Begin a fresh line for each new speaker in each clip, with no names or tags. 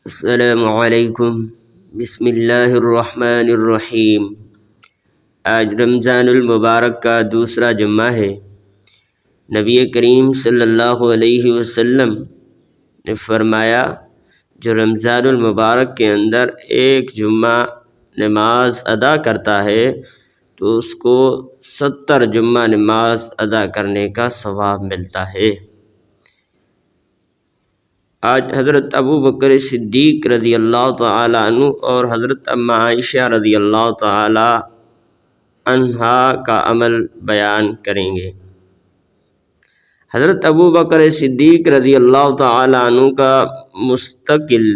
السلام علیکم۔ بسم اللہ الرحمن الرحیم۔ آج رمضان المبارک کا دوسرا جمعہ ہے۔ نبی کریم صلی اللہ علیہ وسلم نے فرمایا جو رمضان المبارک کے اندر ایک جمعہ نماز ادا کرتا ہے تو اس کو 70 جمعہ نماز ادا کرنے کا ثواب ملتا ہے۔ آج حضرت ابو بکر صدیق رضی اللہ تعالی عنہ اور حضرت ام عائشہ رضی اللہ تعالی عنہا کا عمل بیان کریں گے۔ حضرت ابو بکر صدیق رضی اللہ تعالی عنہ کا مستقل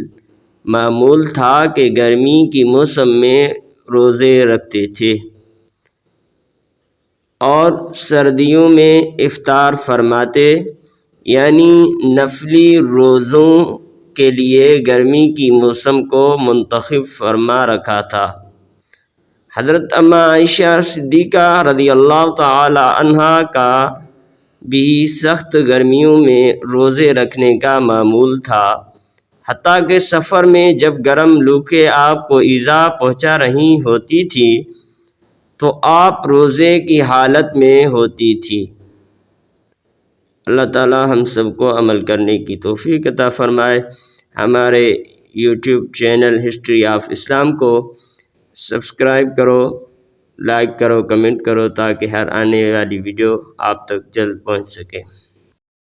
معمول تھا کہ گرمی کی موسم میں روزے رکھتے تھے اور سردیوں میں افطار فرماتے، یعنی نفلی روزوں کے لیے گرمی کی موسم کو منتخب فرما رکھا تھا۔ حضرت ام عائشہ صدیقہ رضی اللہ تعالی عنہا کا بھی سخت گرمیوں میں روزے رکھنے کا معمول تھا، حتیٰ کہ سفر میں جب گرم لو کے آپ کو ایذا پہنچا رہی ہوتی تھی تو آپ روزے کی حالت میں ہوتی تھی۔ اللہ تعالی ہم سب کو عمل کرنے کی توفیق عطا فرمائے۔ ہمارے یوٹیوب چینل ہسٹری آف اسلام کو سبسکرائب کرو، لائک کرو، کمنٹ کرو تاکہ ہر آنے والی ویڈیو آپ تک جلد پہنچ سکے۔